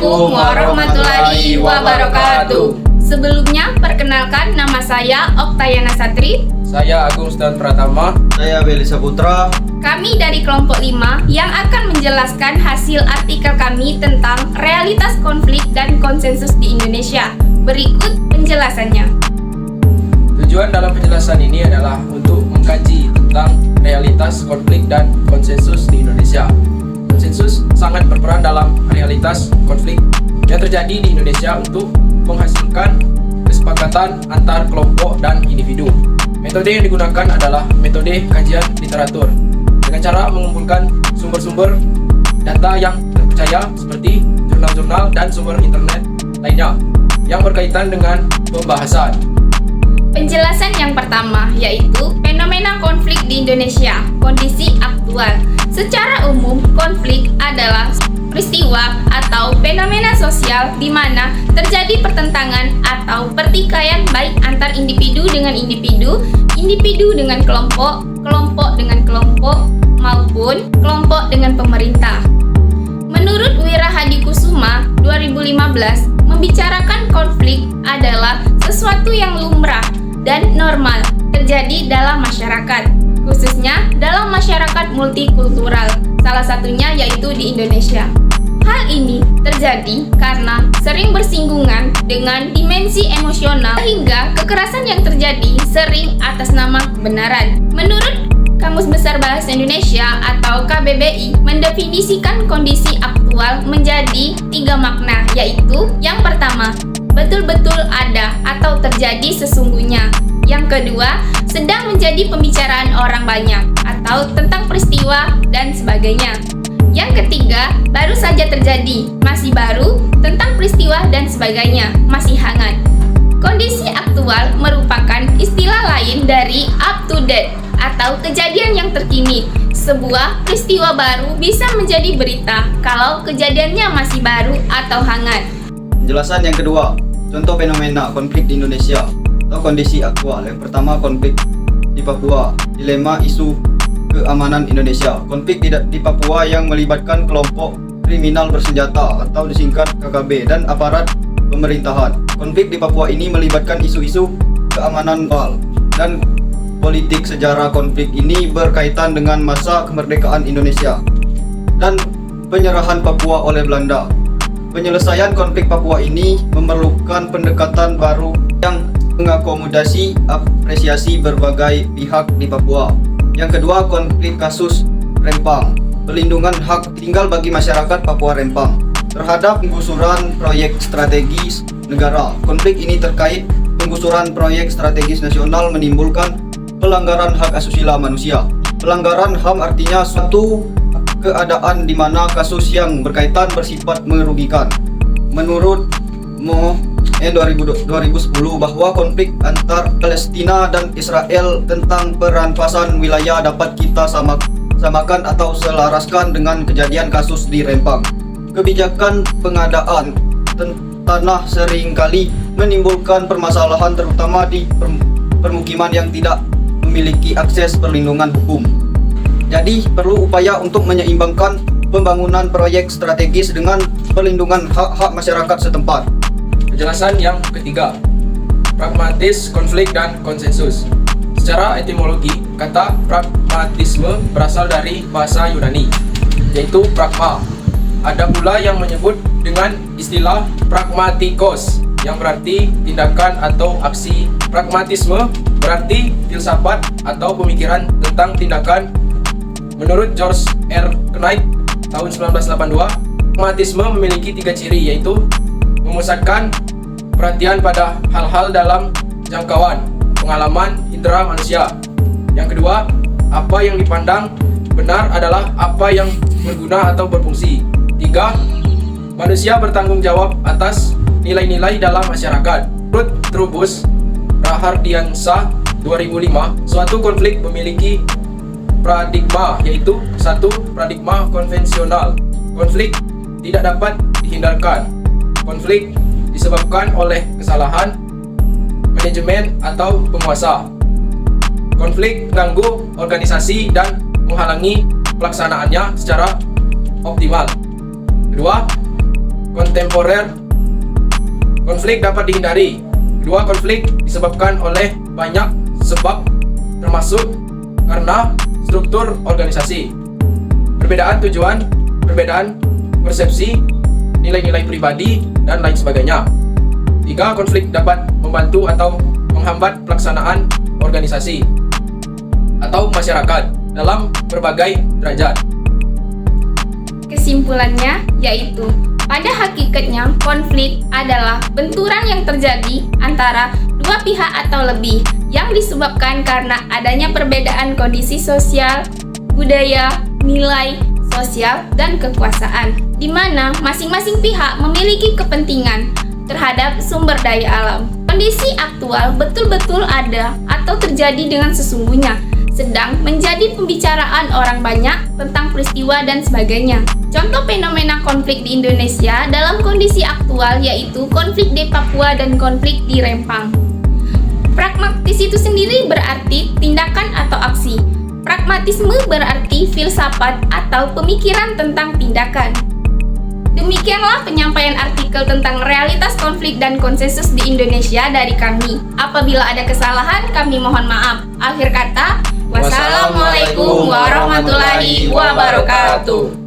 Assalamualaikum warahmatullahi wabarakatuh. Sebelumnya, perkenalkan nama saya Oktayana Satri. Saya Agung Stan Pratama. Saya Belisa Putra. Kami dari kelompok 5 yang akan menjelaskan hasil artikel kami tentang realitas konflik dan konsensus di Indonesia. Berikut penjelasannya. Tujuan dalam penjelasan ini adalah untuk mengkaji tentang realitas konflik dan konsensus di Indonesia. Konsensus sangat berperan dalam realitas konflik yang terjadi di Indonesia untuk menghasilkan kesepakatan antar kelompok dan individu. Metode yang digunakan adalah metode kajian literatur dengan cara mengumpulkan sumber-sumber data yang terpercaya seperti jurnal-jurnal dan sumber internet lainnya yang berkaitan dengan pembahasan. Penjelasan yang pertama yaitu fenomena konflik di Indonesia, kondisi aktual. Secara umum, konflik adalah peristiwa atau fenomena sosial di mana terjadi pertentangan atau pertikaian baik antar individu dengan individu, individu dengan kelompok, kelompok dengan kelompok, maupun kelompok dengan pemerintah. Menurut Wira Hadi Kusuma 2015, membicarakan konflik adalah sesuatu yang lumrah dan normal terjadi dalam masyarakat, khususnya dalam masyarakat multikultural, salah satunya yaitu di Indonesia. Hal ini terjadi karena sering bersinggungan dengan dimensi emosional sehingga kekerasan yang terjadi sering atas nama kebenaran. Menurut Kamus Besar Bahasa Indonesia atau KBBI mendefinisikan kondisi aktual menjadi 3 makna, yaitu yang pertama, betul-betul ada atau terjadi sesungguhnya. Yang kedua, sedang menjadi pembicaraan orang banyak atau tentang peristiwa dan sebagainya. Yang ketiga, baru saja terjadi, masih baru, tentang peristiwa dan sebagainya, masih hangat. Kondisi aktual merupakan istilah lain dari up to date atau kejadian yang terkini. Sebuah peristiwa baru bisa menjadi berita kalau kejadiannya masih baru atau hangat. Penjelasan yang kedua, contoh fenomena konflik di Indonesia atau kondisi aktual. Yang pertama, konflik di Papua, dilema isu keamanan Indonesia. Konflik di Papua yang melibatkan kelompok kriminal bersenjata atau disingkat KKB dan aparat pemerintahan. Konflik di Papua ini melibatkan isu-isu keamanan dan politik. Sejarah konflik ini berkaitan dengan masa kemerdekaan Indonesia dan penyerahan Papua oleh Belanda. Penyelesaian konflik Papua ini memerlukan pendekatan baru yang mengakomodasi apresiasi berbagai pihak di Papua. Yang kedua, konflik kasus Rempang, perlindungan hak tinggal bagi masyarakat Papua Rempang terhadap penggusuran proyek strategis negara. Konflik ini terkait penggusuran proyek strategis nasional menimbulkan pelanggaran hak asusila manusia. Pelanggaran HAM artinya suatu keadaan di mana kasus yang berkaitan bersifat merugikan. Menurut Mo 2010 bahwa konflik antar Palestina dan Israel tentang perampasan wilayah dapat kita samakan atau selaraskan dengan kejadian kasus di Rempang. Kebijakan pengadaan tanah seringkali menimbulkan permasalahan terutama di permukiman yang tidak memiliki akses perlindungan hukum. Jadi perlu upaya untuk menyeimbangkan pembangunan proyek strategis dengan perlindungan hak-hak masyarakat setempat. Penjelasan yang ketiga, pragmatis, konflik, dan konsensus. Secara etimologi, kata pragmatisme berasal dari bahasa Yunani, yaitu pragma. Ada pula yang menyebut dengan istilah pragmatikos, yang berarti tindakan atau aksi. Pragmatisme berarti filsafat atau pemikiran tentang tindakan. Menurut George R. Knight tahun 1982, pragmatisme memiliki 3 ciri, yaitu memusatkan perhatian pada hal-hal dalam jangkauan pengalaman indera manusia. Yang kedua, apa yang dipandang benar adalah apa yang berguna atau berfungsi. 3, manusia bertanggung jawab atas nilai-nilai dalam masyarakat. Menurut Trubus Rahardiansyah 2005, suatu konflik memiliki paradigma, yaitu 1. Paradigma konvensional. Konflik tidak dapat dihindarkan. Konflik disebabkan oleh kesalahan manajemen atau penguasa. Konflik mengganggu organisasi dan menghalangi pelaksanaannya secara optimal. Kedua, kontemporer, konflik dapat dihindari. Kedua, konflik disebabkan oleh banyak sebab, termasuk karena struktur organisasi, perbedaan tujuan, perbedaan persepsi, nilai-nilai pribadi, dan lain sebagainya. Tiga, konflik dapat membantu atau menghambat pelaksanaan organisasi atau masyarakat dalam berbagai derajat. Kesimpulannya yaitu, pada hakikatnya konflik adalah benturan yang terjadi antara dua pihak atau lebih yang disebabkan karena adanya perbedaan kondisi sosial, budaya, nilai, sosial, dan kekuasaan, di mana masing-masing pihak memiliki kepentingan terhadap sumber daya alam. Kondisi aktual betul-betul ada atau terjadi dengan sesungguhnya, sedang menjadi pembicaraan orang banyak tentang peristiwa dan sebagainya. Contoh fenomena konflik di Indonesia dalam kondisi aktual yaitu konflik di Papua dan konflik di Rempang. Pragmatis itu sendiri berarti tindakan atau aksi. Pragmatisme berarti filsafat atau pemikiran tentang tindakan. Demikianlah penyampaian artikel tentang realitas konflik dan konsensus di Indonesia dari kami. Apabila ada kesalahan, kami mohon maaf. Akhir kata, wassalamualaikum warahmatullahi wabarakatuh.